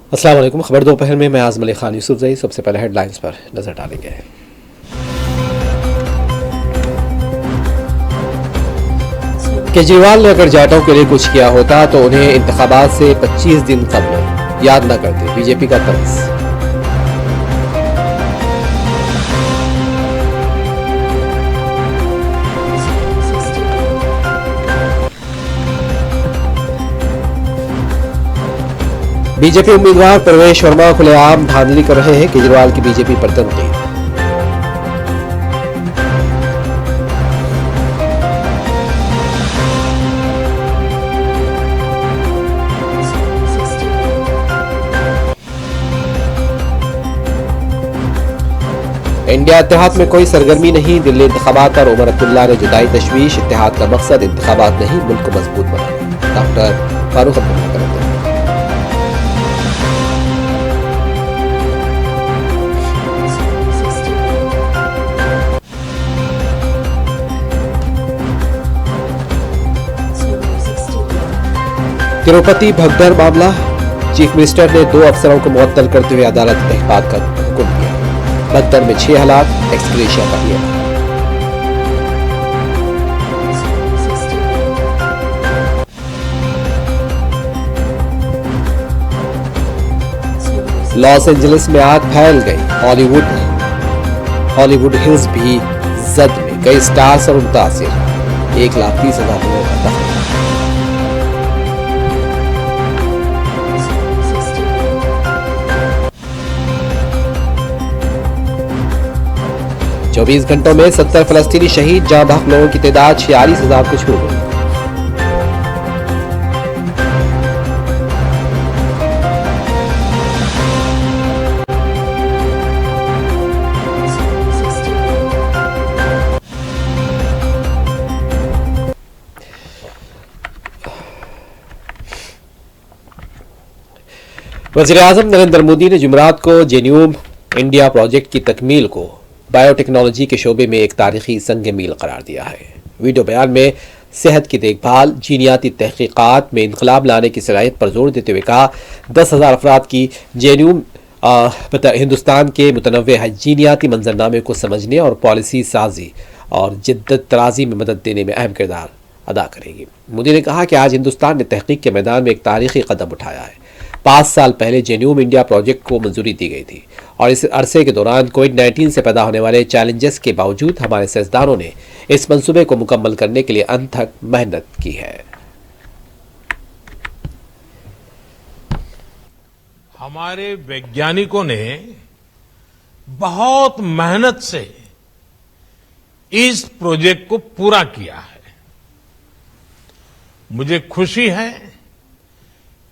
अस्सलाम वालेकुम। खबर दोपहर में मैं आज़म अली खान यूसुफ जई। सबसे पहले हेडलाइंस पर नजर डालेंगे। केजरीवाल ने अगर जाटों के लिए कुछ किया होता तो उन्हें इंतखाबात से 25 दिन कबल याद न करते, बीजेपी का तंज। बीजेपी उम्मीदवार प्रवेश वर्मा खुलेआम धांधली कर रहे हैं, केजरीवाल की बीजेपी पर तनकीद। इंडिया इत्तेहाद में कोई सरगर्मी नहीं, दिल्ली इंतखाबात पर उमर अब्दुल्ला ने जुटाई तशवीश। इत्तेहाद का मकसद इंतखाबात नहीं, मुल्क को मजबूत बनाना। डॉक्टर फारूक अब्दुल्ला का रद्द। तिरुपति भगदड़ मामला, चीफ मिनिस्टर ने 2 अफसरों को मुअत्तल करते हुए अदालत में तहकीकात का हुक्म दिया। भगदड़ में 6 हलाक, एक्सग्रेशिया का दिया। लॉस एंजलिस में आग फैल गई, हॉलीवुड हिल्स भी जद में, कई स्टार्स और मुतासिर। 1,30,000 लोगों का दफन। चौबीस घंटों में 70 फलस्तीनी शहीद, जहां बहक लोगों की तादाद 46,000 को छू गई। वज़ीर-ए-आज़म नरेंद्र मोदी ने जुमेरात को जेन्यूम इंडिया प्रोजेक्ट की तकमील को बायोटेक्नोलॉजी के शोबे में एक तारीखी संग मील करार दिया है। वीडियो बयान में सेहत की देखभाल, जीनियाती तहकीकात में इनकलाब लाने की सलाहियत पर जोर देते हुए कहा, 10,000 अफराद की जेन्यूम हिंदुस्तान के मुतनव्वे जीनियाती मंजरनामे को समझने और पॉलिसी साजी और जिद्दत तराजी में मदद देने में अहम किरदार अदा करेगी। मोदी ने कहा कि आज हिंदुस्तान ने तहकीक के मैदान में एक तारीखी कदम उठाया है। 5 साल पहले जेन्यूम इंडिया प्रोजेक्ट को मंजूरी दी गई थी और इस अरसे के दौरान कोविड-19 से पैदा होने वाले चैलेंजेस के बावजूद हमारे साइंसदानों ने इस मंसूबे को मुकम्मल करने के लिए अनथक मेहनत की है। हमारे वैज्ञानिकों ने बहुत मेहनत से इस प्रोजेक्ट को पूरा किया है। मुझे खुशी है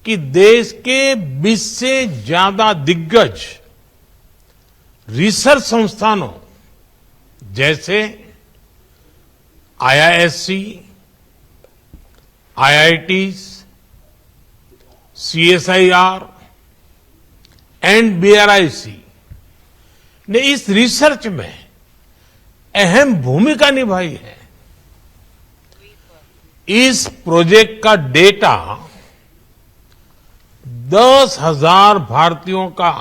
कि देश के 20 से ज्यादा दिग्गज रिसर्च संस्थानों जैसे IISc, IITs, CSIR and BRIC ने इस रिसर्च में अहम भूमिका निभाई है। इस प्रोजेक्ट का डेटा 10,000 भारतीयों का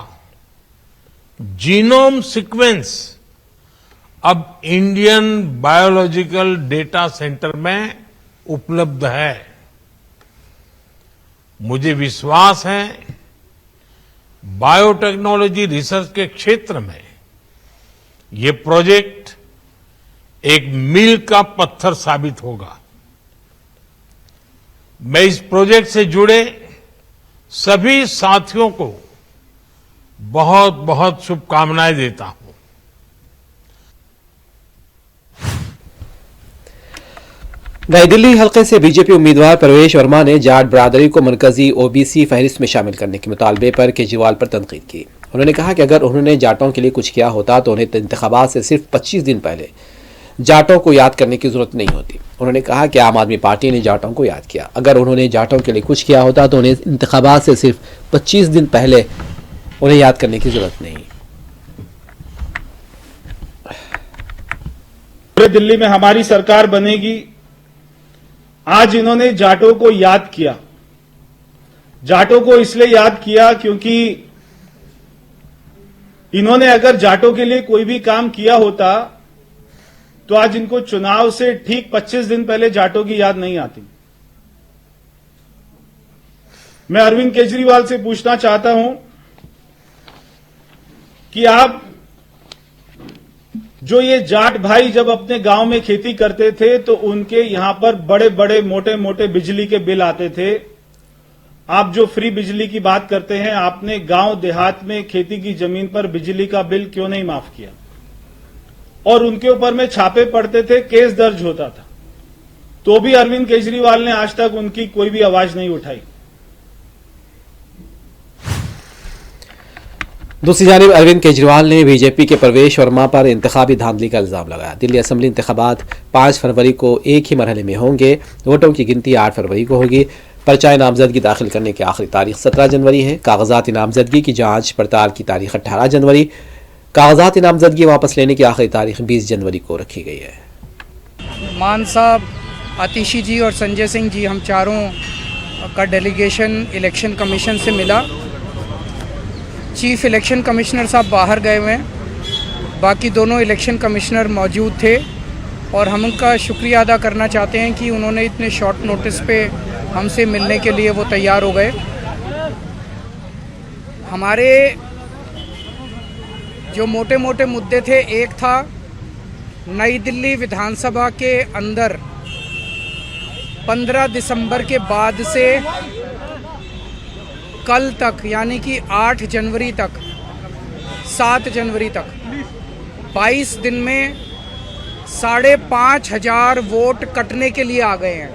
जीनोम सीक्वेंस अब इंडियन बायोलॉजिकल डेटा सेंटर में उपलब्ध है। मुझे विश्वास है बायोटेक्नोलॉजी रिसर्च के क्षेत्र में ये प्रोजेक्ट एक मील का पत्थर साबित होगा। मैं इस प्रोजेक्ट से जुड़े सभी साथियों को बहुत बहुत शुभकामनाएं देता हूं। नई दिल्ली हल्के से बीजेपी उम्मीदवार प्रवेश वर्मा ने जाट बरादरी को मरकजी ओबीसी फहरिस्त में शामिल करने के मुतालबे पर केजरीवाल पर तनकीद की। उन्होंने कहा कि अगर उन्होंने जाटों के लिए कुछ किया होता तो उन्हें इंतखाबात से सिर्फ 25 दिन पहले जाटों को याद करने की जरूरत नहीं होती। उन्होंने कहा कि आम आदमी पार्टी ने जाटों को याद किया। अगर उन्होंने जाटों के लिए कुछ किया होता तो उन्हें इंतखाबात से सिर्फ 25 दिन पहले उन्हें याद करने की जरूरत नहीं। पूरे दिल्ली में हमारी सरकार बनेगी। आज इन्होंने जाटों को याद किया। जाटों को इसलिए याद किया क्योंकि इन्होंने अगर जाटों के लिए कोई भी काम किया होता तो आज इनको चुनाव से ठीक 25 दिन पहले जाटों की याद नहीं आती। मैं अरविंद केजरीवाल से पूछना चाहता हूं कि आप जो ये जाट भाई जब अपने गांव में खेती करते थे तो उनके यहां पर बड़े बड़े मोटे मोटे बिजली के बिल आते थे। आप जो फ्री बिजली की बात करते हैं, आपने गांव देहात में खेती की जमीन पर बिजली का बिल क्यों नहीं माफ किया? और उनके ऊपर में छापे पड़ते थे, केस दर्ज होता था, तो भी अरविंद केजरीवाल ने आज तक उनकी कोई भी आवाज नहीं उठाई। दूसरी जानिब अरविंद केजरीवाल ने बीजेपी के प्रवेश वर्मा पर इंतखाबी धांधली का इल्जाम लगाया। दिल्ली असेंबली इंतखाबात 5 फरवरी को एक ही मरहले में होंगे। वोटों की गिनती 8 फरवरी को होगी। पर्चा नामजदगी दाखिल करने की आखिरी तारीख 17 जनवरी है। कागजात नामजदगी की जांच पड़ताल की तारीख 18 जनवरी। कागजात नामजदगी वापस लेने की आखिरी तारीख 20 जनवरी को रखी गई है। मान साहब, आतिशी जी और संजय सिंह जी, हम चारों का डेलीगेशन इलेक्शन कमीशन से मिला। चीफ इलेक्शन कमिश्नर साहब बाहर गए हुए हैं, बाकी दोनों इलेक्शन कमिश्नर मौजूद थे और हम उनका शुक्रिया अदा करना चाहते हैं कि उन्होंने इतने शॉर्ट नोटिस पे हमसे मिलने के लिए वो तैयार हो गए। हमारे जो मोटे मोटे मुद्दे थे, एक था नई दिल्ली विधानसभा के अंदर 15 दिसंबर के बाद से कल तक, यानी कि 8 जनवरी तक, 7 जनवरी तक 22 दिन में 5,500 वोट कटने के लिए आ गए हैं।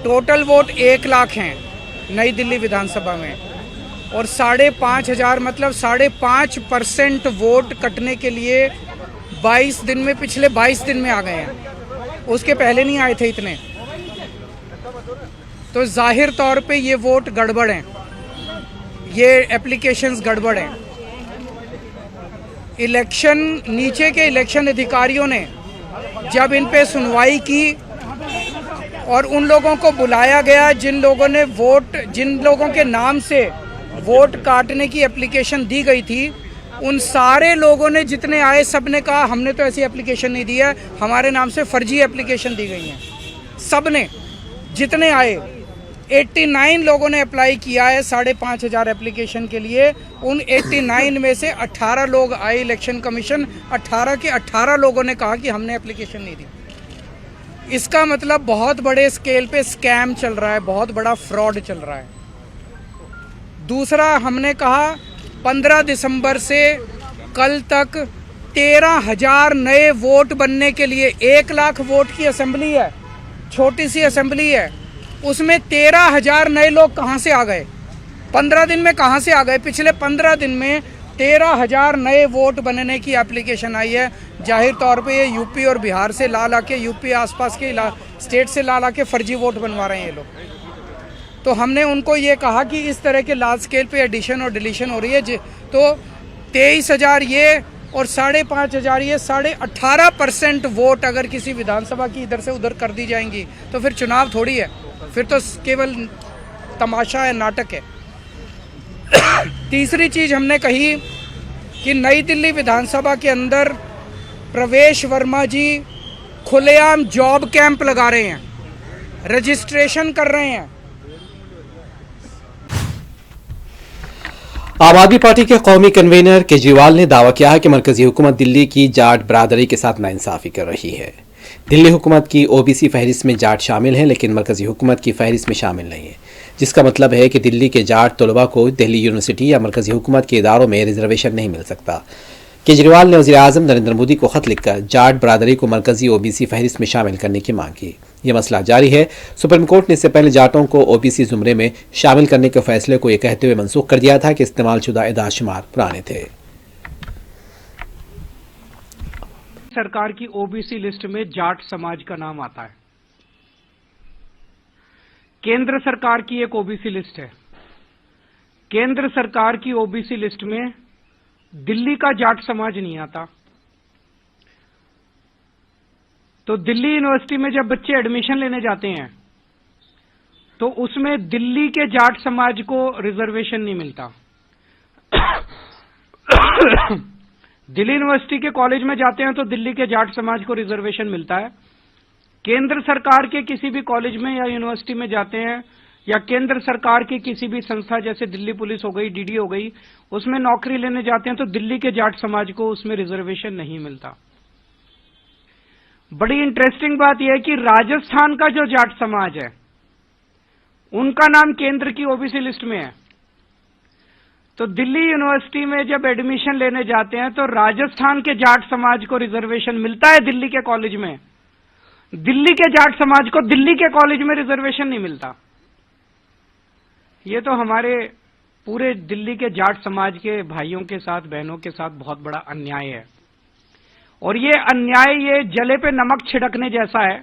टोटल वोट 1 लाख हैं नई दिल्ली विधानसभा में, और 5,500 मतलब 5.5% वोट कटने के लिए 22 दिन में, पिछले 22 दिन में आ गए हैं। उसके पहले नहीं आए थे इतने। तो जाहिर तौर पे ये वोट गड़बड़ हैं, ये एप्लीकेशंस गड़बड़ हैं। इलेक्शन, नीचे के इलेक्शन अधिकारियों ने जब इन पे सुनवाई की और उन लोगों को बुलाया गया जिन लोगों के नाम से वोट काटने की एप्लीकेशन दी गई थी, उन सारे लोगों ने, जितने आए, सब ने कहा हमने तो ऐसी एप्लीकेशन नहीं दी है, हमारे नाम से फर्जी एप्लीकेशन दी गई है। सब ने, जितने आए, 89 लोगों ने अप्लाई किया है 5,500 एप्लीकेशन के लिए। उन 89 में से 18 लोग आए इलेक्शन कमीशन, 18 के 18 लोगों ने कहा कि हमने एप्लीकेशन नहीं दी। इसका मतलब बहुत बड़े स्केल पे स्कैम चल रहा है, बहुत बड़ा फ्रॉड चल रहा है। दूसरा, हमने कहा 15 दिसंबर से कल तक 13,000 नए वोट बनने के लिए, 1 लाख वोट की असेंबली है, छोटी सी असेंबली है, उसमें 13,000 नए लोग कहाँ से आ गए? 15 दिन में कहाँ से आ गए? पिछले 15 दिन में 13,000 नए वोट बनने की एप्लीकेशन आई है। जाहिर तौर पे ये यूपी और बिहार से ला के, यूपी आसपास के स्टेट से ला के फर्जी वोट बनवा रहे हैं ये लोग। तो हमने उनको ये कहा कि इस तरह के लार्ज स्केल पे एडिशन और डिलीशन हो रही है, तो 23,000 ये और 5,500 ये, 18.5% वोट अगर किसी विधानसभा की इधर से उधर कर दी जाएंगी तो फिर चुनाव थोड़ी है, फिर तो केवल तमाशा है, नाटक है। तीसरी चीज़ हमने कही कि नई दिल्ली विधानसभा के अंदर प्रवेश वर्मा जी खुलेआम जॉब कैंप लगा रहे हैं, रजिस्ट्रेशन कर रहे हैं। आम आदमी पार्टी के कौमी कन्वीनर केजरीवाल ने दावा किया है कि मरकजी हुकूमत दिल्ली की जाट बरादरी के साथ नाइंसाफी कर रही है। दिल्ली हुकूमत की ओबीसी फहरिस्त में जाट शामिल हैं, लेकिन मरकजी हुकूमत की फहरिस्त में शामिल नहीं है, जिसका मतलब है कि दिल्ली के जाट तलबा को दिल्ली यूनिवर्सिटी या मरकजी हुकूमत के इदारों में रिजर्वेशन नहीं मिल सकता। केजरीवाल ने वज़ीर आज़म नरेंद्र मोदी को खत लिखकर जाट बरादरी को मरकजी ओबीसी फहरिस्त में शामिल करने की मांग की। यह मसला जारी है। सुप्रीम कोर्ट ने इससे पहले जाटों को ओबीसी जुमरे में शामिल करने के फैसले को यह कहते हुए मनसूख कर दिया था कि इस्तेमालशुदा एदाशुमार पुराने थे। सरकार की ओबीसी लिस्ट में जाट समाज का नाम आता है। केंद्र सरकार की एक ओबीसी लिस्ट है। केंद्र सरकार की ओबीसी लिस्ट में दिल्ली का जाट समाज नहीं आता। तो दिल्ली यूनिवर्सिटी में जब बच्चे एडमिशन लेने जाते हैं तो उसमें दिल्ली के जाट समाज को रिजर्वेशन नहीं मिलता। दिल्ली यूनिवर्सिटी के कॉलेज में जाते हैं तो दिल्ली के जाट समाज को रिजर्वेशन मिलता है। केंद्र सरकार के किसी भी कॉलेज में या यूनिवर्सिटी में जाते हैं या केंद्र सरकार की किसी भी संस्था जैसे दिल्ली पुलिस हो गई, डीडी हो गई, उसमें नौकरी लेने जाते हैं तो दिल्ली के जाट समाज को उसमें रिजर्वेशन नहीं मिलता। बड़ी इंटरेस्टिंग बात यह है कि राजस्थान का जो जाट समाज है उनका नाम केंद्र की ओबीसी लिस्ट में है। तो दिल्ली यूनिवर्सिटी में जब एडमिशन लेने जाते हैं तो राजस्थान के जाट समाज को रिजर्वेशन मिलता है दिल्ली के कॉलेज में, दिल्ली के जाट समाज को दिल्ली के कॉलेज में रिजर्वेशन नहीं मिलता। ये तो हमारे पूरे दिल्ली के जाट समाज के भाइयों के साथ, बहनों के साथ बहुत बड़ा अन्याय है। और ये अन्याय ये जले पे नमक छिड़कने जैसा है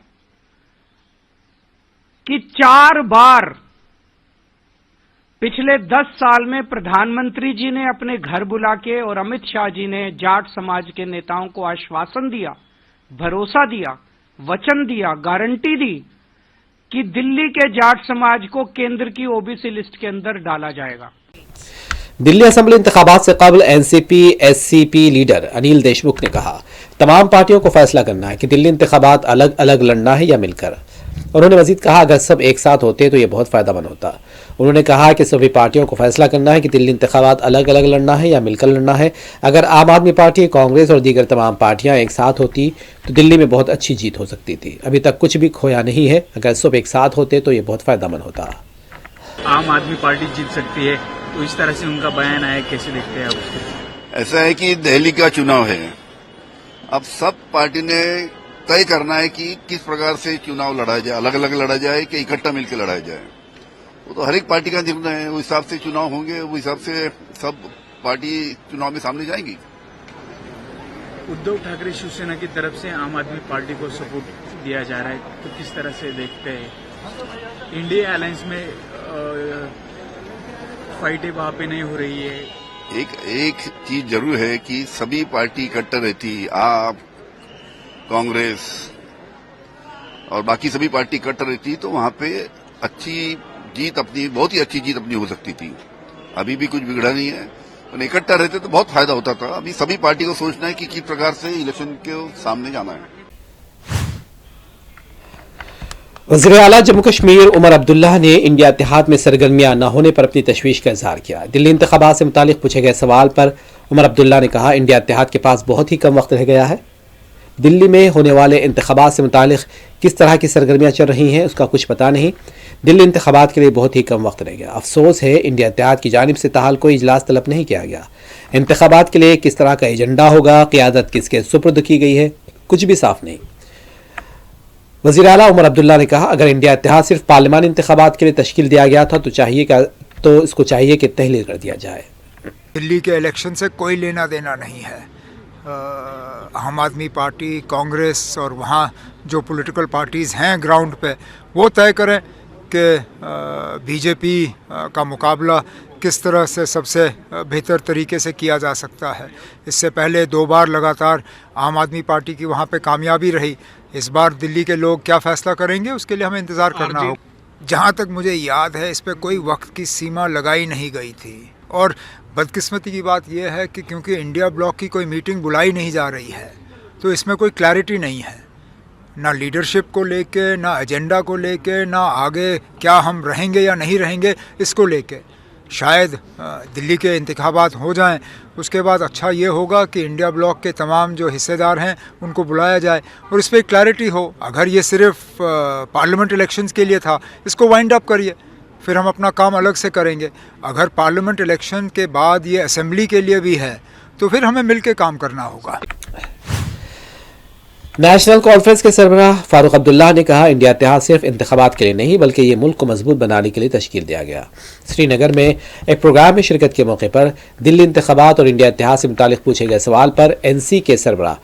कि 4 बार पिछले 10 साल में प्रधानमंत्री जी ने अपने घर बुला के और अमित शाह जी ने जाट समाज के नेताओं को आश्वासन दिया, भरोसा दिया, वचन दिया, गारंटी दी कि दिल्ली के जाट समाज को केंद्र की ओबीसी लिस्ट के अंदर डाला जाएगा। दिल्ली असेंबली इंतखाबात से कबल NCP SCP leader Anil Deshmukh ने कहा, तमाम पार्टियों को फैसला करना है कि दिल्ली इंतखाबात अलग अलग लड़ना है या मिलकर। उन्होंने मजीद कहा, अगर सब एक साथ होते तो ये बहुत फायदेमंद होता। उन्होंने कहा कि सभी पार्टियों को फैसला करना है कि दिल्ली इंतखाबात अलग अलग लड़ना है या मिलकर लड़ना है। अगर आम आदमी पार्टी, कांग्रेस और दीगर तमाम पार्टियां एक साथ होती तो दिल्ली में बहुत अच्छी जीत हो सकती थी। अभी तक कुछ भी खोया नहीं है। अगर सब एक साथ होते तो ये बहुत फायदेमंद होता। आम आदमी पार्टी जीत सकती है, तो इस तरह से उनका बयान आया, कैसे देखते हैं आप उसको? ऐसा है कि दिल्ली का चुनाव है, अब सब पार्टी ने तय करना है कि किस प्रकार से चुनाव लड़ा जाए, अलग अलग लड़ा जाए कि इकट्ठा मिलकर लड़ाया जाए। वो तो हर एक पार्टी का निर्णय है, उस हिसाब से चुनाव होंगे, उस हिसाब से सब पार्टी चुनाव में सामने जाएंगी। उद्धव ठाकरे शिवसेना की तरफ से आम आदमी पार्टी को सपोर्ट दिया जा रहा है, तो किस तरह से देखते हैं? इंडिया अलायंस में फाइटें वहां पे नहीं हो रही है। एक चीज जरूर है कि सभी पार्टी इकट्ठा रहती, आप, कांग्रेस और बाकी सभी पार्टी इकट्ठा रहती तो वहां पे अच्छी जीत अपनी, बहुत ही अच्छी जीत अपनी हो सकती थी। अभी भी कुछ बिगड़ा नहीं है, तो इकट्ठा रहते तो बहुत फायदा होता था। अभी सभी पार्टी को सोचना है कि किस प्रकार से इलेक्शन के सामने जाना है। वज़ीर आला जम्मू कश्मीर उमर अब्दुल्ला ने इंडिया इत्तेहाद में सरगर्मियां न होने पर अपनी तशवीश का इजहार किया। दिल्ली इंतखाबात से मुतालिक पूछे गए सवाल पर उमर अब्दुल्ला ने कहा, इंडिया इत्तेहाद के पास बहुत ही कम वक्त रह गया है। दिल्ली में होने वाले इंतखाबात से मुतालिक किस तरह की सरगर्मियां चल रही हैं उसका कुछ पता नहीं। दिल्ली इंतखाबात के लिए बहुत ही कम वक्त रह गया। अफसोस है इंडिया इत्तेहाद की जानिब से ताहाल कोई इजलास तलब नहीं किया गया। इंतखाबात के लिए किस तरह का एजेंडा होगा, क़ियादत किसके सुपुर्द की गई है, कुछ भी साफ नहीं। वज़ीर आला उमर अब्दुल्ला ने कहा, अगर इंडिया इत्तेहाद सिर्फ पार्लिमानी इंतखाबात के लिए तश्कील दिया गया था तो इसको चाहिए कि तहलील कर दिया जाए। दिल्ली के इलेक्शन से कोई लेना देना नहीं है। आम आदमी पार्टी, कांग्रेस और वहाँ जो पॉलिटिकल पार्टीज़ हैं ग्राउंड पे वो तय करें कि बीजेपी का मुकाबला किस तरह से सबसे बेहतर तरीके से किया जा सकता है। इससे पहले 2 बार लगातार आम आदमी पार्टी की वहाँ पे कामयाबी रही। इस बार दिल्ली के लोग क्या फैसला करेंगे उसके लिए हमें इंतज़ार करना होगा। जहाँ तक मुझे याद है इस पर कोई वक्त की सीमा लगाई नहीं गई थी। और बदकिस्मती की बात यह है कि क्योंकि इंडिया ब्लॉक की कोई मीटिंग बुलाई नहीं जा रही है तो इसमें कोई क्लैरिटी नहीं है, ना लीडरशिप को लेके, ना एजेंडा को लेके, ना आगे क्या हम रहेंगे या नहीं रहेंगे इसको लेके। शायद दिल्ली के इंतखाबात हो जाएं, उसके बाद अच्छा ये होगा कि इंडिया ब्लॉक के तमाम जो हिस्सेदार हैं उनको बुलाया जाए और इस पर क्लैरिटी हो। अगर ये सिर्फ पार्लियामेंट इलेक्शंस के लिए था, इसको वाइंड अप करिए, फिर हम अपना काम अलग से करेंगे। अगर पार्लियामेंट इलेक्शन के बाद ये असेंबली के लिए भी है तो फिर हमें मिलकर काम करना होगा। नेशनल कॉन्फ्रेंस के सरबराह फारूक अब्दुल्ला ने कहा, इंडिया इत्तेहाद सिर्फ इंतखाबात के लिए नहीं बल्कि ये मुल्क को मजबूत बनाने के लिए तश्कील दिया गया। श्रीनगर में एक प्रोग्राम में शिरकत के मौके पर दिल्ली इंतखाबात और इंडिया इत्तेहाद से मुतालिक पूछे गए सवाल पर एनसी के सरबराह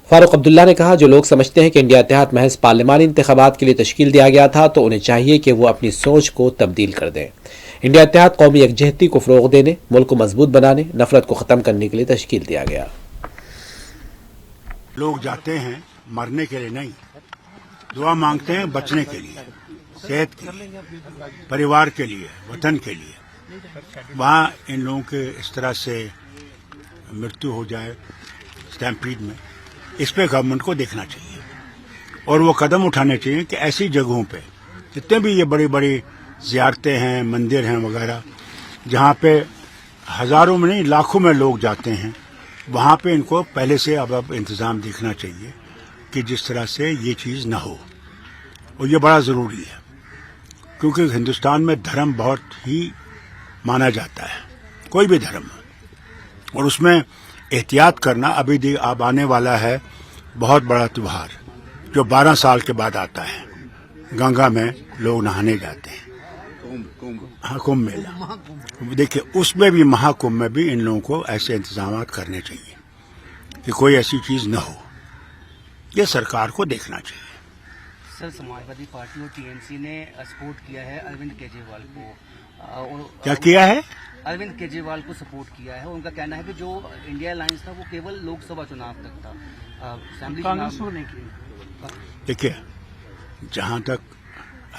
फारूक अब्दुल्ला ने कहा, जो लोग समझते हैं कि इंडिया इत्तेहाद महज पार्लिमानी इंतखाबात के लिए तश्कील दिया गया था तो उन्हें चाहिए कि वो अपनी सोच को तब्दील कर दें। इंडिया इत्तेहाद कौमी यकजहती को फ़रोग़ देने, मुल्क को मजबूत बनाने, नफरत को ख़त्म करने के लिए तश्कील दिया गया। लोग जाते हैं मरने के लिए नहीं, दुआ मांगते हैं बचने के लिए। सेहत के लिए, परिवार के लिए, वतन के लिए, वहाँ इन लोगों के इस तरह से मृत्यु हो जाए स्टैम्पीड में, इस पे गवर्नमेंट को देखना चाहिए और वो कदम उठाने चाहिए कि ऐसी जगहों पे जितने भी ये बड़ी बड़ी ज़ियारतें हैं, मंदिर हैं वगैरह, जहाँ पे हज़ारों में नहीं लाखों में लोग जाते हैं, वहाँ पे इनको पहले से अब इंतज़ाम देखना चाहिए कि जिस तरह से ये चीज़ ना हो। और ये बड़ा ज़रूरी है क्योंकि हिंदुस्तान में धर्म बहुत ही माना जाता है, कोई भी धर्म हो, और उसमें एहतियात करना। अभी अब आने वाला है बहुत बड़ा त्यौहार जो 12 साल के बाद आता है, गंगा में लोग नहाने जाते हैं, हाँ, कुंभ मेला। देखिए उसमें भी, महाकुंभ में भी इन लोगों को ऐसे इंतजाम करने चाहिए कि कोई ऐसी चीज़ न हो, ये सरकार को देखना चाहिए। सर, समाजवादी पार्टी और टीएमसी ने सपोर्ट किया है अरविंद केजरीवाल को। क्या किया है? अरविंद केजरीवाल को सपोर्ट किया है। उनका कहना है कि जो इंडिया अलायंस था वो केवल लोकसभा चुनाव तक था, असेंबली चुनाव नहीं किया। देखिए, जहां तक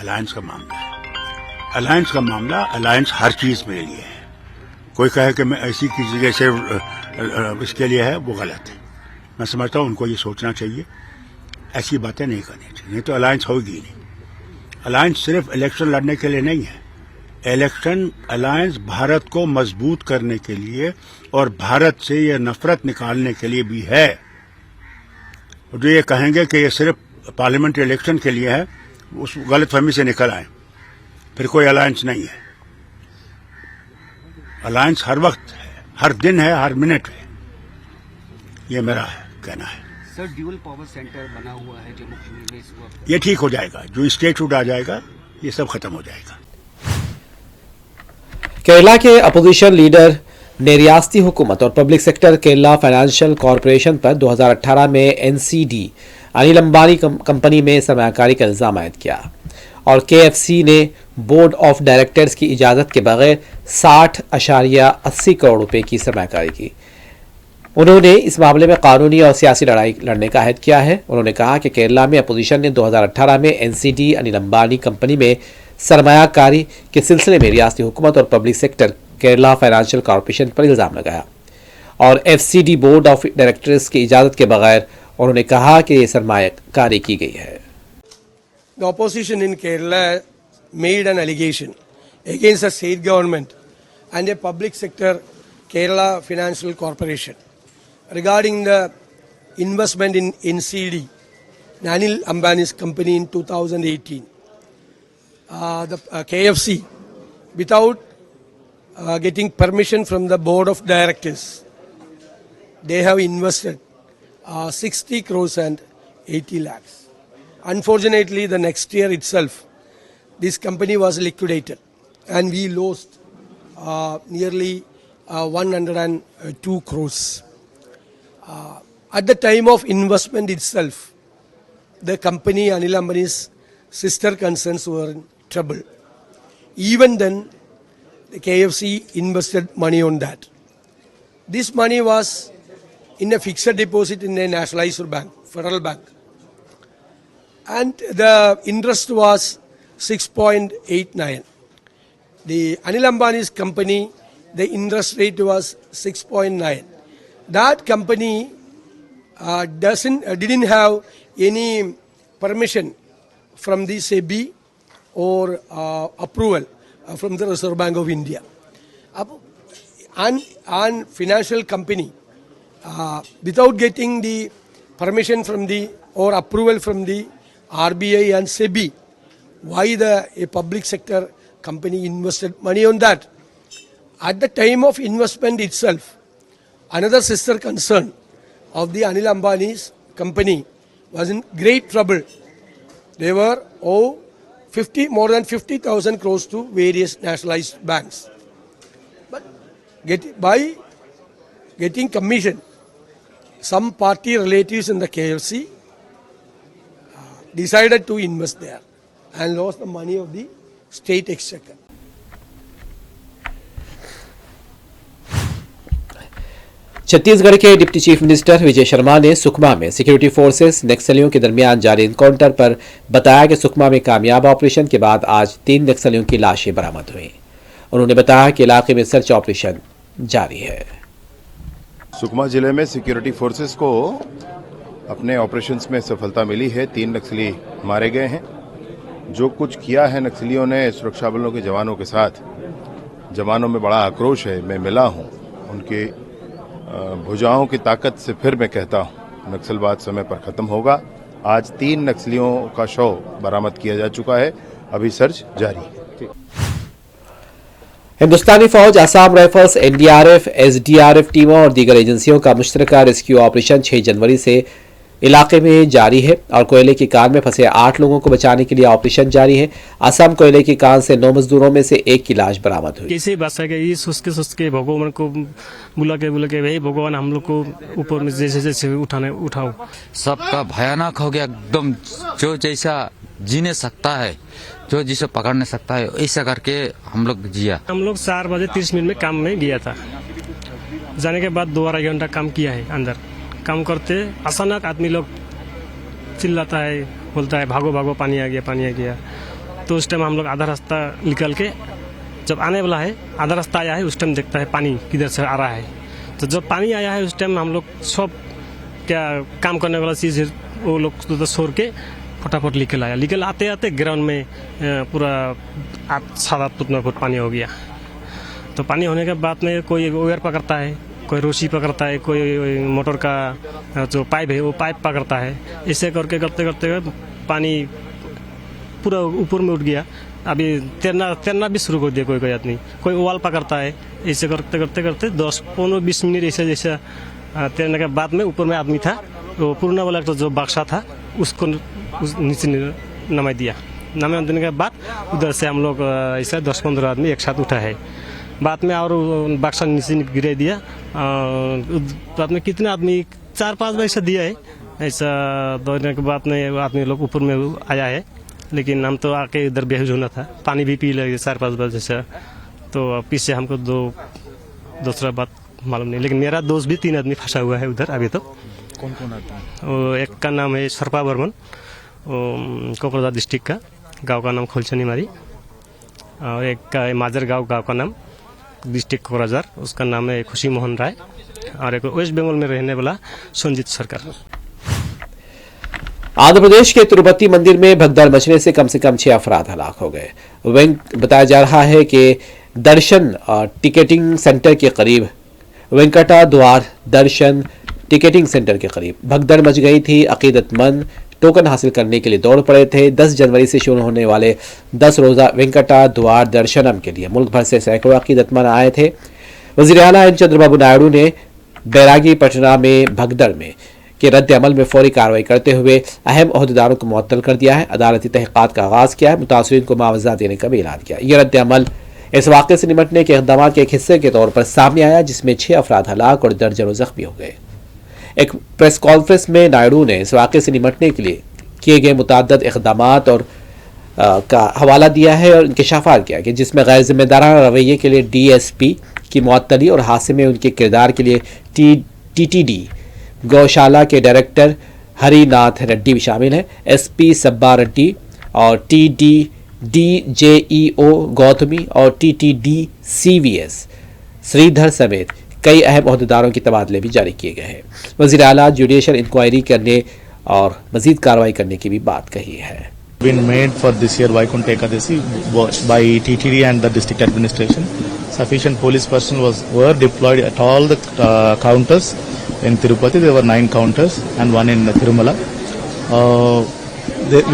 अलायंस का मामला है, अलायंस का मामला, अलायंस हर चीज में लिए है। कोई कहे कि मैं ऐसी किसी जैसे इसके लिए है, वो गलत है। मैं समझता हूँ उनको ये सोचना चाहिए, ऐसी बातें नहीं करनी चाहिए, नहीं तो अलायंस होगी नहीं। अलायंस सिर्फ इलेक्शन लड़ने के लिए नहीं है, इलेक्शन अलायंस भारत को मजबूत करने के लिए और भारत से ये नफरत निकालने के लिए भी है। जो ये कहेंगे कि ये सिर्फ पार्लियामेंट्री इलेक्शन के लिए है, उस गलतफहमी से निकल आए, फिर कोई अलायंस नहीं है। अलायंस हर वक्त है, हर दिन है, हर मिनट है, ये मेरा कहना है। सर, ड्यूअल पावर सेंटर बना हुआ है जम्मू कश्मीर में इस वक्त, ये ठीक हो जाएगा, जो स्टेटहुड आ जाएगा ये सब खत्म हो जाएगा। केरला के अपोजिशन लीडर ने रियासती हुकूमत और public sector Kerala financial corporation पर 2018 में एनसीडी अनिल अंबानी कंपनी में सरमायाकारी का इल्जाम आयद किया और केएफसी ने बोर्ड ऑफ डायरेक्टर्स की इजाज़त के बगैर 60.80 करोड़ रुपए की सरमायाकारी की। उन्होंने इस मामले में कानूनी और सियासी लड़ाई लड़ने का अहद किया है। उन्होंने कहा कि केरला में अपोजिशन ने 2018 में एनसीडी अनिल अंबानी कंपनी में सरमायाकारी के सिलसिले में रियासती हुकूमत और public sector Kerala financial corporation पर इल्ज़ाम लगाया और एफसीडी बोर्ड ऑफ डायरेक्टर्स की इजाज़त के बगैर उन्होंने कहा कि ये सरमायाकारी की गई है। The opposition in Kerala made an allegation against the state government and a public sector Kerala Financial Corporation regarding the investment in NCD, Anil Ambani's company in 2018. The KFC, without getting permission from the board of directors, they have invested 60 crores and 80 lakhs. Unfortunately, the next year itself, this company was liquidated and we lost nearly 102 crores. At the time of investment itself, the company Anil Ambani's sister concerns were in trouble. Even then, the KFC invested money on that. This money was in a fixed deposit in a nationalized bank, federal bank. And the interest was 6.89. The Anil Ambani's company, the interest rate was 6.9. That company didn't have any permission from the SEBI or approval from the Reserve Bank of India. And financial company, without getting the permission from the or approval from the RBI and SEBI, why a public sector company invested money on that? At the time of investment itself, another sister concern of the Anil Ambani's company was in great trouble. They were more than 50,000 crores to various nationalized banks. But by getting commission, some party relatives in the KFC decided to invest there and lost the money of the state exchequer. Chhattisgarh के deputy chief minister Vijay Sharma ने सुकमा में security forces नक्सलियों के दरमियान जारी encounter पर बताया कि सुकमा में कामयाब ऑपरेशन के बाद आज 3 नक्सलियों की लाशें बरामद हुई। उन्होंने बताया कि इलाके में सर्च ऑपरेशन जारी है। सुकमा जिले में सिक्योरिटी फोर्सेस को अपने ऑपरेशंस में सफलता मिली है। 3 नक्सली मारे गए हैं। जो कुछ किया है नक्सलियों ने सुरक्षा बलों के जवानों के साथ, जवानों में बड़ा आक्रोश है। मैं मिला हूं, उनकी भुजाओं की ताकत से फिर मैं कहता हूं नक्सलवाद समय पर खत्म होगा। आज 3 नक्सलियों का शव बरामद किया जा चुका है। अभी सर्च जारी है। हिंदुस्तानी फौज, असम राइफल्स, एनडीआरएफ, एसडीआरएफ टीमों और दीगर एजेंसियों का मुश्तरका रेस्क्यू ऑपरेशन 6 जनवरी से इलाके में जारी है और कोयले की कान में फंसे 8 लोगों को बचाने के लिए ऑपरेशन जारी है। असम कोयले की कान से 9 मजदूरों में से 1 की लाश बरामद हुई। कैसे बादशाह के ये सुस्त के भगवान को बुला के भाई भगवान हम लोग को ऊपर में जैसे जैसे उठाओ। सबका भयानक हो गया एकदम। जो जैसा जी नहीं सकता है, जो जिसे पकड़ नहीं सकता है, ऐसा करके हम लोग जिया। हम लोग 4 बजे 30 मिनट में काम में गया था। जाने के बाद 2-2.5 घंटा काम किया है। अंदर काम करते अचानक आदमी लोग चिल्लाता है, बोलता है भागो भागो, पानी आ गया। तो उस टाइम हम लोग आधा रास्ता निकल के जब आने वाला है, आधा रास्ता आया है, उस टाइम देखता है पानी किधर से आ रहा है। तो जब पानी आया है उस टाइम हम लोग सब क्या काम करने वाला चीज़ वो लोग छोड़ के फटाफट निकल आते आते ग्राउंड में पूरा 7-8 फुट 9 फुट पानी हो गया। तो पानी होने के बाद में कोई वायर पकड़ता है, कोई रस्सी पकड़ता है, कोई मोटर का जो पाइप है वो पाइप पकड़ता है। ऐसे करके करते पानी पूरा ऊपर में उठ गया। अभी तैरना भी शुरू कर दिया कोई आदमी, कोई उवाल पकड़ता है। ऐसे करते 10-15-20 मिनट ऐसे जैसा तैरने के बाद में ऊपर में आदमी था, वो पूर्णा वाला जो बक्सा था उसको नीचे नमा दिया। नमा देने के बाद उधर से हम लोग ऐसा 10-15 आदमी एक साथ उठा है। बाद में और बक्सा नीचे गिरा दिया। बाद में कितने आदमी 4-5 बार ऐसा दिया है। ऐसा दौड़ने के बाद में आदमी लोग ऊपर में आया है, लेकिन हम तो आके इधर बेहोश होना था। पानी भी पी लगे 4-5 बार जैसा। तो पीछे हमको दूसरा बात मालूम नहीं, लेकिन मेरा दोस्त भी 3 आदमी फंसा हुआ है उधर अभी तो। कौन आदमी? वो एक का नाम है सरपा बर्मन, कोकराझार डिस्ट्रिक्ट का, गांव का नाम खोलचनी मारी। और एक का माजर गांव का नाम डिस्ट्रिक्ट कोकराझार, उसका नाम है खुशी मोहन राय। और एक वेस्ट बंगाल में रहने वाला संजीत सरकार। आंध्र प्रदेश के तिरुपति मंदिर में भगदड़ मचने से कम 6 अफराद हलाक हो गए। बताया जा रहा है कि दर्शन टिकटिंग सेंटर के करीब वेंकटा द्वार दर्शन टिकटिंग सेंटर के करीब भगदड़ मच गई थी। अकीदतमंद टोकन हासिल करने के लिए दौड़ पड़े थे। 10 जनवरी से शुरू होने वाले 10 रोज़ा वेंकटा द्वार दर्शनम के लिए मुल्क भर से सैकड़ों अकीदतमंद आए थे। वज़ीर आला एन चंद्रबाबू नायडू ने बैरागी पटना में भगदड़ में के रद्द अमल में फौरी कार्रवाई करते हुए अहम ओहदेदारों को मुअत्तल कर दिया है। अदालती तहक़ीक़ात का आगाज़ किया है। मुतासिरीन को मुआवजा देने का भी ऐलान किया। यह रद्द अमल इस वाक़े से निपटने के इक़दाम के एक हिस्से के तौर पर सामने आया, जिसमें 6 अफराद हलाक और दर्जनों जख्मी हो गए। एक प्रेस कॉन्फ्रेंस में नायडू ने इस वाक़े से निपटने के लिए किए गए मुतअद्दिद इक़दामात और का हवाला दिया है और इंकशाफात किया कि जिसमें गैर जिम्मेदाराना रवैये के लिए DSP की मुअत्तली और हादसे में उनके किरदार के लिए TTD गौशाला के डायरेक्टर हरिनाथ रेड्डी भी शामिल हैं। SP सब्बा रेड्डी और TTD-JEO गौतमी और TTD CVS श्रीधर समेत कई अहम ओहदेदारों के तबादले भी जारी किए गए हैं। वज़ीर आला जुडिशियल इंक्वायरी करने और मजीद कार्रवाई करने की भी बात कही है। Been made for this year Vaikunth Ekadasi by TTD and the district administration. Sufficient police personnel were deployed at all the counters in Tirupati. There were 9 counters and 1 in Tirumala.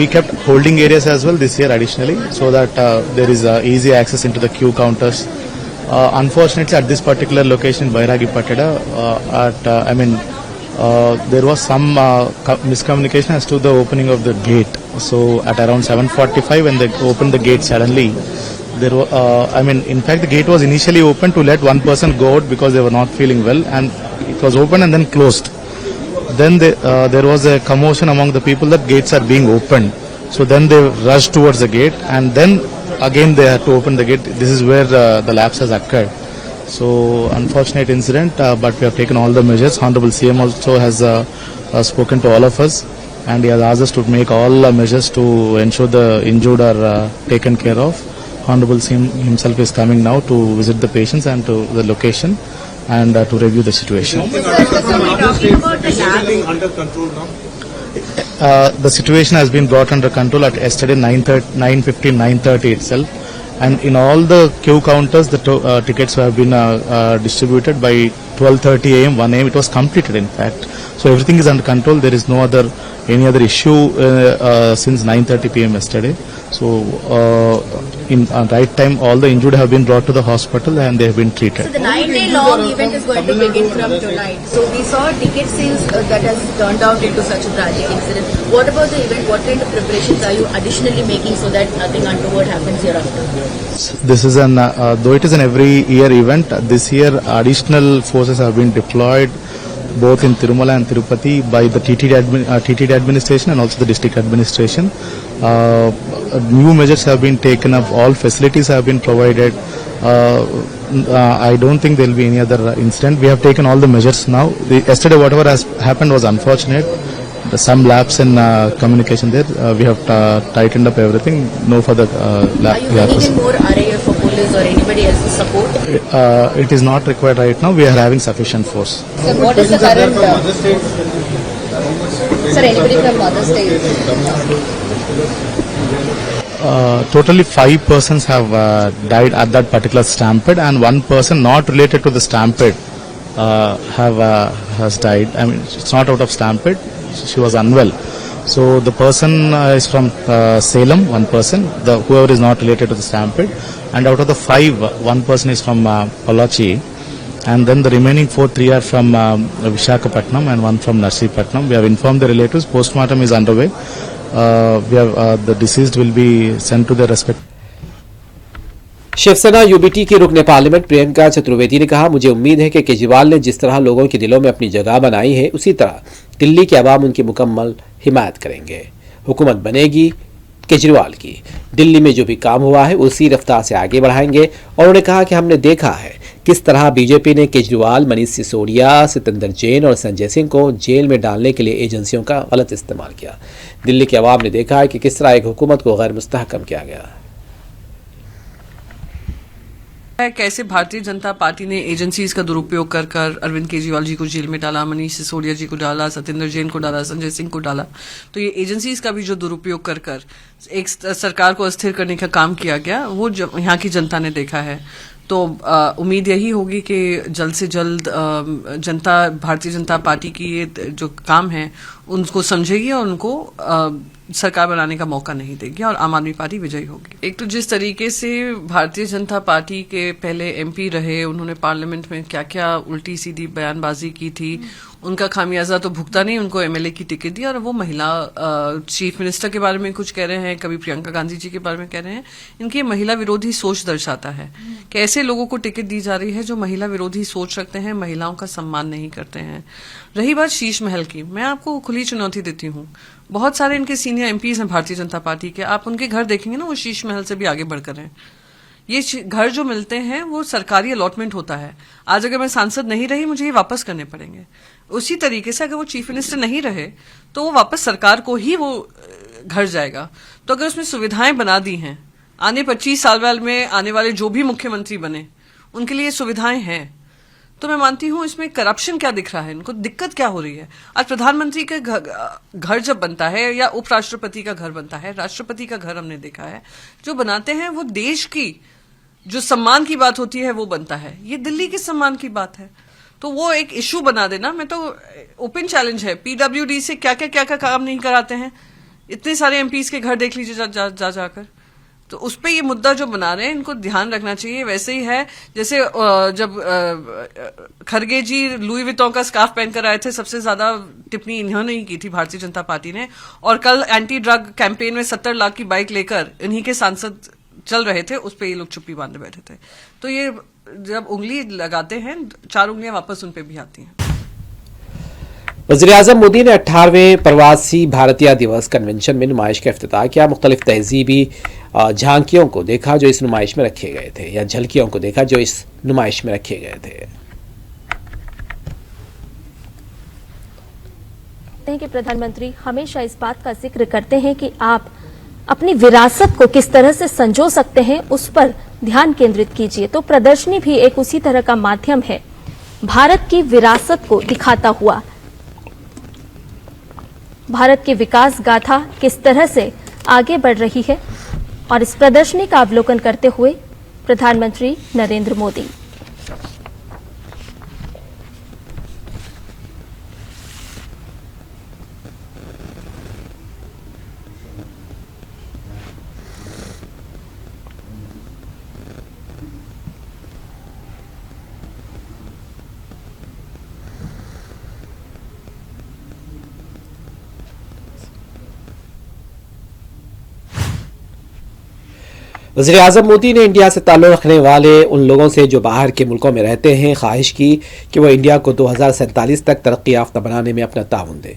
We kept holding areas as well this year additionally, so that there is easy access into the queue counters. Unfortunately, at this particular location, Bairagi Pattada, there was some miscommunication as to the opening of the gate. So at around 7:45, when they opened the gate suddenly, there were, in fact, the gate was initially opened to let one person go out because they were not feeling well, and it was opened and then closed. Then there was a commotion among the people that gates are being opened. So then they rushed towards the gate, and then again they had to open the gate. This is where the lapse has occurred. So unfortunate incident, but we have taken all the measures. Honorable CM also has spoken to all of us, and he has asked us to make all measures to ensure the injured are taken care of. Honorable CM himself is coming now to visit the patients and to the location and to review the situation. The situation has been brought under control at yesterday 9:15, 9:30 itself. And in all the queue counters, the tickets have been distributed by 12:30 a.m., 1 a.m. It was completed, in fact. So everything is under control. There is no any other issue since 9:30 p.m. yesterday. So in right time, all the injured have been brought to the hospital and they have been treated. So the 9-day-long event is going to begin from tonight. So we saw ticket sales that has turned out into such a tragic incident. What about the event? What kind of preparations are you additionally making so that nothing untoward happens hereafter? This is though it is an every year event, this year additional forces have been deployed both in Tirumala and Tirupati by the TTD administration and also the district administration. New measures have been taken up, all facilities have been provided. I don't think there will be any other incident. We have taken all the measures now. Yesterday whatever has happened was unfortunate. Some lapse in communication there. We have tightened up everything. No further lapse. Are you bringing in more RAF or police or anybody else's support? It is not required right now. We are having sufficient force. So what is the current... Sir, anybody from other states? Totally 5 persons have died at that particular stampede, and 1 person not related to the stampede has died. I mean, it's not out of stampede. She was unwell. So the person is from Salem, 1 person, whoever is not related to the stampede, and out of the 5, 1 person is from Pollachi, and then the remaining 3 are from Visakhapatnam and 1 from Narsipatnam. We have informed the relatives. Postmortem is underway. The deceased will be sent to their respective. Shiv Sena UBT की रुकने parliament Priyanka Chaturvedi ने कहा, मुझे उम्मीद है कि केजरीवाल ने जिस तरह लोगों के दिलों में अपनी जगह बनाई है उसी तरह दिल्ली के अवाम उनकी मुकम्मल हिमायत करेंगे। हुकूमत बनेगी केजरीवाल की, दिल्ली में जो भी काम हुआ है उसी रफ्तार से आगे बढ़ाएंगे। और उन्होंने कहा कि हमने देखा है किस तरह बीजेपी ने केजरीवाल, मनीष सिसोदिया, सत्येंद्र जैन और संजय सिंह को जेल में डालने के लिए एजेंसियों का गलत इस्तेमाल किया। दिल्ली के अवाम ने देखा है कि किस तरह एक हुकूमत को गैर मुस्तहकम किया गया। कैसे भारतीय जनता पार्टी ने एजेंसीज का दुरुपयोग कर अरविंद केजरीवाल जी को जेल में डाला, मनीष सिसोदिया जी को डाला, सत्येंद्र जैन को डाला, संजय सिंह को डाला। तो ये एजेंसीज का भी जो दुरुपयोग कर एक सरकार को अस्थिर करने का काम किया गया, वो यहाँ की जनता ने देखा है। तो उम्मीद यही होगी कि जल्द से जल्द जनता भारतीय जनता पार्टी की ये जो काम है उनको समझेगी और उनको सरकार बनाने का मौका नहीं देगी और आम आदमी पार्टी विजयी होगी। एक तो जिस तरीके से भारतीय जनता पार्टी के पहले एमपी रहे, उन्होंने पार्लियामेंट में क्या क्या उल्टी सीधी बयानबाजी की थी, उनका खामियाजा तो भुगता नहीं, उनको एमएलए की टिकट दी और वो महिला चीफ मिनिस्टर के बारे में कुछ कह रहे हैं, कभी प्रियंका गांधी जी के बारे में कह रहे हैं। इनकी महिला विरोधी सोच दर्शाता है कि ऐसे लोगों को टिकट दी जा रही है जो महिला विरोधी सोच रखते हैं, महिलाओं का सम्मान नहीं करते हैं। रही बात शीश महल की, मैं आपको खुली चुनौती देती हूँ, बहुत सारे इनके सीनियर एमपीज हैं भारतीय जनता पार्टी के, आप उनके घर देखेंगे ना, वो शीश महल से भी आगे बढ़कर हैं। ये घर जो मिलते हैं वो सरकारी अलॉटमेंट होता है। आज अगर मैं सांसद नहीं रही, मुझे ये वापस करने पड़ेंगे। उसी तरीके से अगर वो चीफ मिनिस्टर नहीं रहे तो वो वापस सरकार को ही वो घर जाएगा। तो अगर उसमें सुविधाएं बना दी हैं, आने 25 साल में आने वाले जो भी मुख्यमंत्री बने उनके लिए सुविधाएं हैं, तो मैं मानती हूं इसमें करप्शन क्या दिख रहा है, इनको दिक्कत क्या हो रही है। आज प्रधानमंत्री का घर जब बनता है या उपराष्ट्रपति का घर बनता है, राष्ट्रपति का घर हमने देखा है, जो बनाते हैं वो देश की जो सम्मान की बात होती है वो बनता है। ये दिल्ली के सम्मान की बात है, तो वो एक इशू बना देना, मैं तो ओपन चैलेंज है, पीडब्ल्यूडी से क्या क्या काम नहीं कराते हैं। इतने सारे एमपीज के घर देख लीजिए जाकर। तो उस पे ये मुद्दा जो बना रहे हैं इनको ध्यान रखना चाहिए। वैसे ही है जैसे जब खरगे जी लुई विटॉन का स्कार्फ पहनकर आए थे, सबसे ज्यादा टिप्पणी इन्होंने ही की थी भारतीय जनता पार्टी ने। और कल एंटी ड्रग कैंपेन में 70 लाख की बाइक लेकर इन्हीं के सांसद चल रहे थे, उस पे ये लोग चुप्पी बांधे बैठे थे। तो ये जब उंगली लगाते हैं, 4 उंगलियां वापस उन पे भी आती हैं। वज़ीर-ए-आज़म मोदी ने 18वें प्रवासी भारतीय दिवस कन्वेंशन में नुमाइश का इफ्तिताह किया। मुख्तलिफ तहजीबी झांकियों को देखा जो इस नुमाइश में रखे गए थे, या झलकियों को देखा जो इस नुमाइश में रखे गए थे। कि प्रधानमंत्री हमेशा इस बात का जिक्र करते हैं कि आप अपनी विरासत को किस तरह से संजो सकते हैं, उस पर ध्यान केंद्रित कीजिए। तो प्रदर्शनी भी एक उसी तरह का माध्यम है, भारत की विरासत को दिखाता हुआ। भारत की विकास गाथा किस तरह से आगे बढ़ रही है, और इस प्रदर्शनी का अवलोकन करते हुए प्रधानमंत्री नरेंद्र मोदी। वज़ीर-ए-आज़म मोदी ने इंडिया से ताल्लुक़ रखने वाले उन लोगों से जो बाहर के मुल्कों में रहते हैं ख्वाहिश की कि वह इंडिया को 2047 तक तरक्की याफ्ता बनाने में अपना ताउन दें।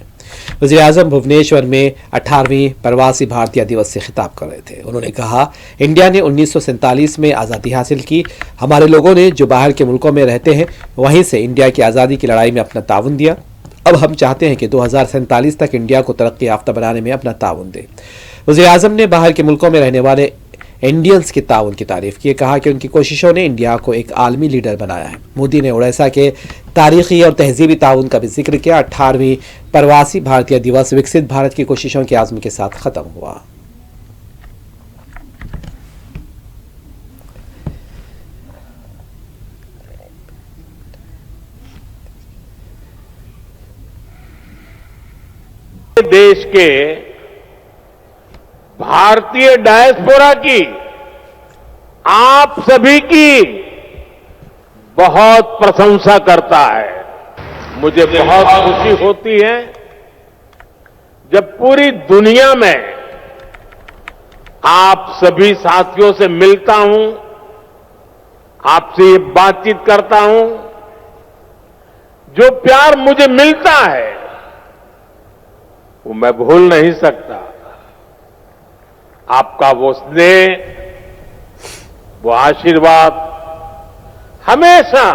वज़ीर-ए-आज़म भुवनेश्वर में 18वीं प्रवासी भारतीय दिवस से खिताब कर रहे थे। उन्होंने कहा, इंडिया ने 1947 में आज़ादी हासिल की। हमारे लोगों ने जो बाहर के मुल्कों में रहते हैं वहीं से इंडिया की आज़ादी की लड़ाई में अपना ताउन दिया। अब हम चाहते हैं कि 2047 तक इंडिया को तरक्की याफ्ता बनाने में अपना ताउन दें। वज़ीर-ए-आज़म ने बाहर के मुल्कों में रहने वाले इंडियंस के ताउन की तारीफ की, कहा कि उनकी कोशिशों ने इंडिया को एक आलमी लीडर बनाया है। मोदी ने उड़ीसा के तारीखी और तहजीबी ताउन का भी जिक्र किया। 18वीं प्रवासी भारतीय दिवस विकसित भारत की कोशिशों के आज़म के साथ खत्म हुआ। देश के भारतीय डायस्पोरा की, आप सभी की बहुत प्रशंसा करता है। मुझे बहुत खुशी होती है जब पूरी दुनिया में आप सभी साथियों से मिलता हूं, आपसे ये बातचीत करता हूं। जो प्यार मुझे मिलता है वो मैं भूल नहीं सकता। आपका वो स्नेह, वो आशीर्वाद हमेशा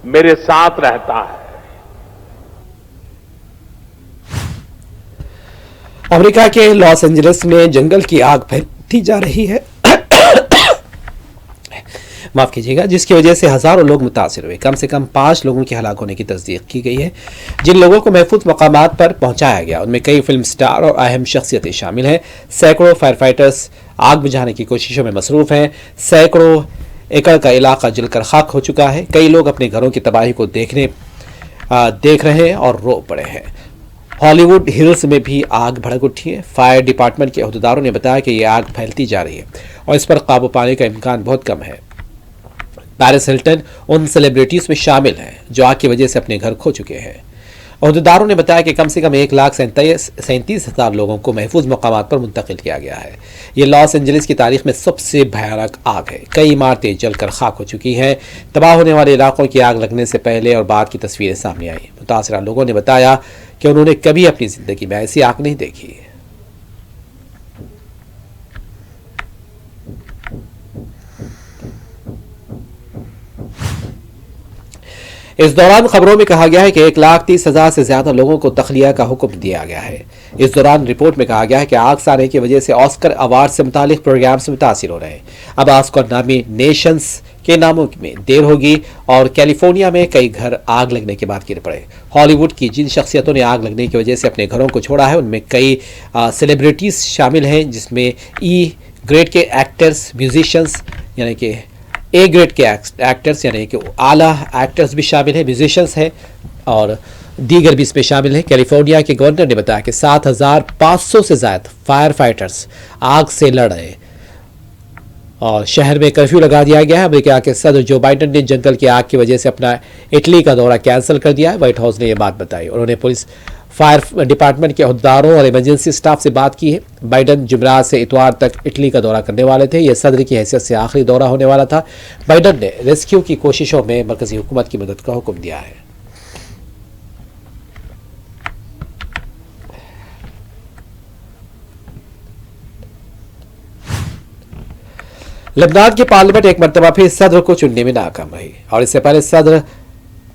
मेरे साथ रहता है। अमेरिका के लॉस एंजलिस में जंगल की आग फैलती जा रही है माफ कीजिएगा, जिसकी वजह से हजारों लोग मुतासिर हुए। कम से कम 5 लोगों की हलाक होने की तस्दीक की गई है। जिन लोगों को महफूज मकामात पर पहुंचाया गया उनमें कई फिल्म स्टार और अहम शख्सियतें शामिल हैं। सैकड़ों फायर फाइटर्स आग बुझाने की कोशिशों में मसरूफ हैं। सैकड़ों एकड़ का इलाका जलकर खाक हो चुका है। कई लोग अपने घरों की तबाही को देख रहे हैं और रो पड़े हैं। हॉलीवुड हिल्स में भी आग भड़क उठी है। फायर डिपार्टमेंट के अहदेदारों ने बताया कि यह आग फैलती जा रही है और इस पर काबू पाने का इम्कान बहुत कम है। पेरिस हिल्टन उन सेलिब्रिटीज में शामिल हैं जो आग की वजह से अपने घर खो चुके हैं। अहदेदारों ने बताया कि कम से कम 1,37,000 लोगों को महफूज मकामात पर मुंतकिल किया गया है। ये लॉस एंजलिस की तारीख में सबसे भयानक आग है। कई इमारतें जलकर खाक हो चुकी हैं। तबाह होने वाले इलाकों की आग लगने से पहले और बाद की तस्वीरें सामने आई। मुतासरा लोगों ने बताया कि उन्होंने कभी अपनी जिंदगी में ऐसी आग नहीं देखी। इस दौरान खबरों में कहा गया है कि 1,30,000 से ज्यादा लोगों को तखलिया का हुक्म दिया गया है। इस दौरान रिपोर्ट में कहा गया है कि आग साने की वजह से ऑस्कर अवार्ड से मुतालिक प्रोग्राम्स मुतासिर हो रहे हैं। अब ऑस्कर नामी नेशंस के नामों में देर होगी और कैलिफोर्निया में कई घर आग लगने के बाद गिर पड़े। हॉलीवुड की जिन शख्सियतों ने आग लगने की वजह से अपने घरों को छोड़ा है उनमें कई सेलिब्रिटीज शामिल हैं, जिसमें ई ग्रेड के एक्टर्स, म्यूजिशियंस यानी कि ए ग्रेड के एक्टर्स यानी कि आला एक्टर्स भी शामिल हैं, म्यूजिशियंस हैं और दीगर भी इसमें शामिल हैं। कैलिफोर्निया के गवर्नर ने बताया कि 7,500 से ज्यादा फायर फाइटर्स आग से लड़ रहे और शहर में कर्फ्यू लगा दिया गया है। अमेरिका के सदर जो बाइडेन ने जंगल की आग की वजह से अपना इटली का दौरा कैंसिल कर दिया है। व्हाइट हाउस ने यह बात बताई। उन्होंने पुलिस, फायर डिपार्टमेंट के अहदेदारों और इमरजेंसी स्टाफ से बात की है। बाइडेन जुमेरात से इतवार तक इटली का दौरा करने वाले थे। यह सदर की हैसियत से आखिरी दौरा होने वाला था। बाइडेन ने रेस्क्यू की कोशिशों में मरकजी हुकूमत की मदद का हुक्म दिया है। लेबनान की पार्लियामेंट एक मरतबा फिर सदर को चुनने में नाकाम रही और इससे पहले सदर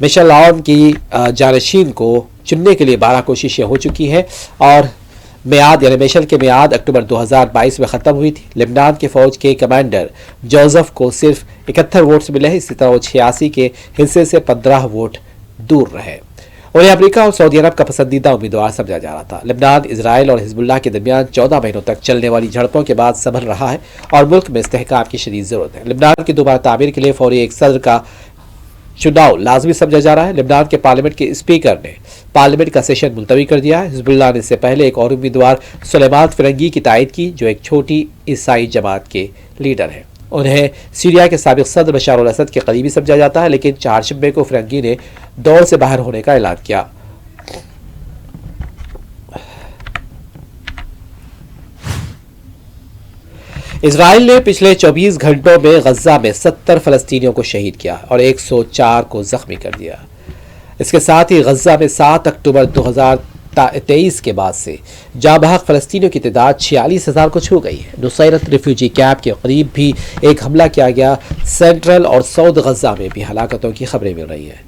मिशेल आउन की जानशीन को चुनने के लिए 12 कोशिशें हो चुकी हैं और मियाद यानी मिशेल के मियाद अक्टूबर 2022 में ख़त्म हुई थी। लेबनान के फौज के कमांडर जोसेफ को सिर्फ 71 वोट्स मिले हैं। इसी तरह वो 86 के हिस्से से 15 वोट दूर रहे। उन्हें अमेरिका और सऊदी अरब का पसंदीदा उम्मीदवार समझा जा रहा था। लेबनान इजराइल और हिजबुल्लाह के दरमियान 14 महीनों तक चलने वाली झड़पों के बाद संभल रहा है और मुल्क में इस्तेहकाम की शदीद जरूरत है। लेबनान की दोबारा तामीर के लिए फौरी एक सदर का चुनाव लाजमी समझा जा रहा है। लेबनान के पार्लियामेंट के स्पीकर ने पार्लियामेंट का सेशन मुलतवी कर दिया है। हिजबुल्लाह ने इससे पहले एक और उम्मीदवार सुलेमान फिरंगी की तायद की, जो एक छोटी ईसाई जमात के लीडर हैं। उन्हें सीरिया के साबिक सदर बशार अल असद के करीबी समझा जाता है, लेकिन 4 शब्बे को फिरंगी ने दौर से बाहर होने का ऐलान किया। इजराइल ने पिछले 24 घंटों में गजा में 70 फलस्तीनियों को शहीद किया और 104 को जख्मी कर दिया। इसके साथ ही गजा में 7 अक्टूबर 2023 के बाद से जाबहक फलस्तीनियों की तादाद 46,000 को छू गई है। नुसैरत रिफ्यूजी कैंप के करीब भी एक हमला किया गया। सेंट्रल और साउथ गजा में भी हलाकतों की खबरें मिल रही हैं।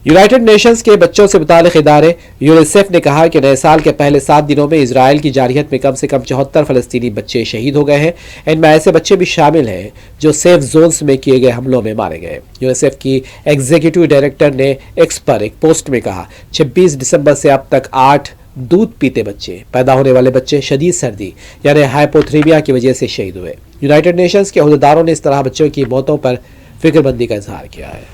यूनाइटेड नेशंस के बच्चों से मुताल्लिक़ इदारे यूनिसेफ ने कहा कि नए साल के पहले 7 दिनों में इजराइल की जारहियत में कम से कम 74 फलस्तीनी बच्चे शहीद हो गए हैं। इनमें ऐसे बच्चे भी शामिल हैं जो सेफ जोन्स में किए गए हमलों में मारे गए। यूनिसेफ की एग्जीक्यूटिव डायरेक्टर ने एक्स पर एक पोस्ट में कहा, 26 दिसंबर से अब तक 8 दूध पीते बच्चे, पैदा होने वाले बच्चे शदीद सर्दी यानी हाइपोथर्मिया की वजह से शहीद हुए। यूनाइटेड नेशंस के अहदेदारों ने इस तरह बच्चों की मौतों पर फिक्रमंदी का इजहार किया है।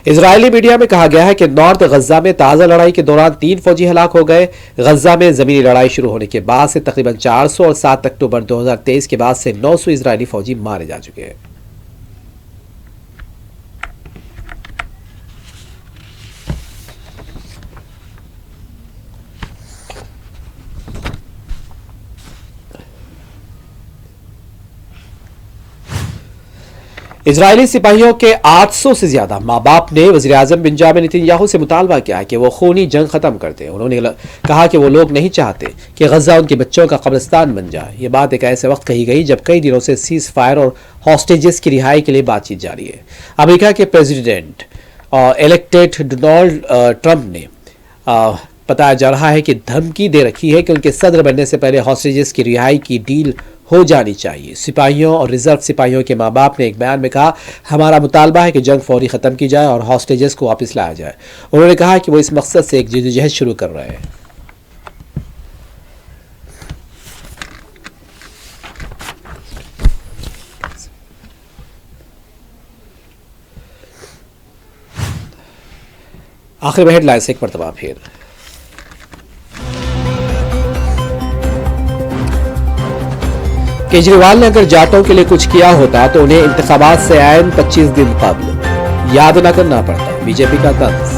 इजरायली मीडिया में कहा गया है कि नॉर्थ गजा में ताज़ा लड़ाई के दौरान 3 फौजी हलाक हो गए। गजा में जमीनी लड़ाई शुरू होने के बाद से तकरीबन 400 और 7 अक्टूबर 2023 के बाद से 900 इजरायली फौजी मारे जा चुके हैं। इजरायली सिपाहियों के 800 से ज्यादा माँ बाप ने वज़ीर आज़म बेंजामिन नेतन्याहू से मुतालबा किया कि वो खूनी जंग खत्म कर दें। उन्होंने कहा कि वो लोग नहीं चाहते कि गजा उनके बच्चों का कब्रिस्तान बन जाए। ये बात एक ऐसे वक्त कही गई जब कई दिनों से सीज फायर और हॉस्टेजेस की रिहाई के लिए बातचीत जारी है। अमेरिका के प्रेसिडेंट इलेक्टेड डोनाल्ड ट्रंप ने बताया जा रहा है कि धमकी दे रखी है कि उनके सदर बनने से पहले हॉस्टेजेस की रिहाई की डील हो जानी चाहिए। सिपाहियों और रिजर्व सिपाहियों के माँ बाप ने एक बयान में कहा, हमारा मुतालबा है कि जंग फौरी ख़त्म की जाए और हॉस्टेजेस को वापस लाया जाए। उन्होंने कहा कि वो इस मकसद से एक जद्दोजहद शुरू कर रहे हैं। आखिर में हेडलाइंस एक मरतबा फिर। केजरीवाल ने अगर जाटों के लिए कुछ किया होता तो उन्हें इंतखाबात से ऐन 25 दिन कबल याद न करना पड़ता, बीजेपी का तंज।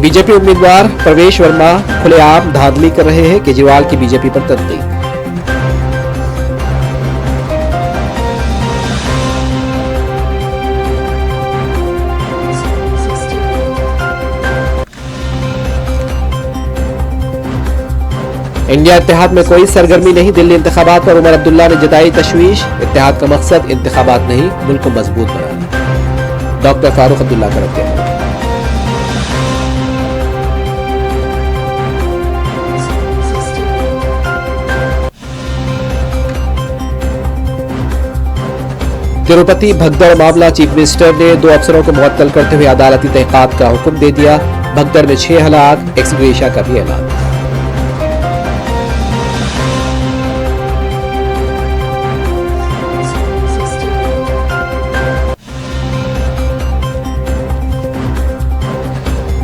बीजेपी उम्मीदवार प्रवेश वर्मा खुलेआम धांधली कर रहे हैं, केजरीवाल की बीजेपी पर तनकीद। इंडिया इत्तेहाद में कोई सरगर्मी नहीं, दिल्ली इंतखाबात पर उमर अब्दुल्ला ने जताई तशवीश। इत्तेहाद का मकसद इंतखाबात नहीं, मुल्क को मजबूत बनाना। डॉक्टर फारूक अब्दुल्ला का रद्द। तिरुपति भगदड़ मामला, चीफ मिनिस्टर ने 2 अफसरों को मुअत्तल करते हुए अदालती तहकीकात का हुक्म दे दिया। भगदड़ में 6 हलाक, एक्स ग्रेशिया का भी ऐलान।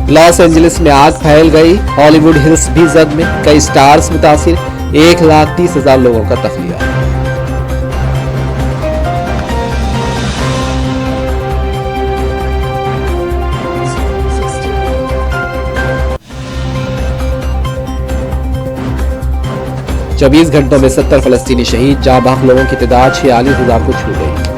लॉस एंजलिस में आग फैल गई, हॉलीवुड हिल्स भी जद में, कई स्टार्स मुतासिर, 1,30,000 लोगों का तख्लिया। 24 घंटों में 70 फलस्तीनी शहीद, जहां बाकी लोगों की तादाद 46,000 को छू गई।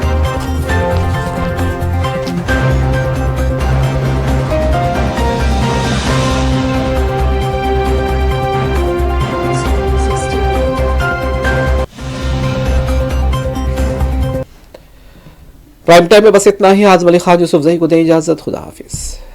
प्राइम टाइम में बस इतना ही। आजम अली खान यूसुफ जही को दें इजाजत। खुदा हाफिज।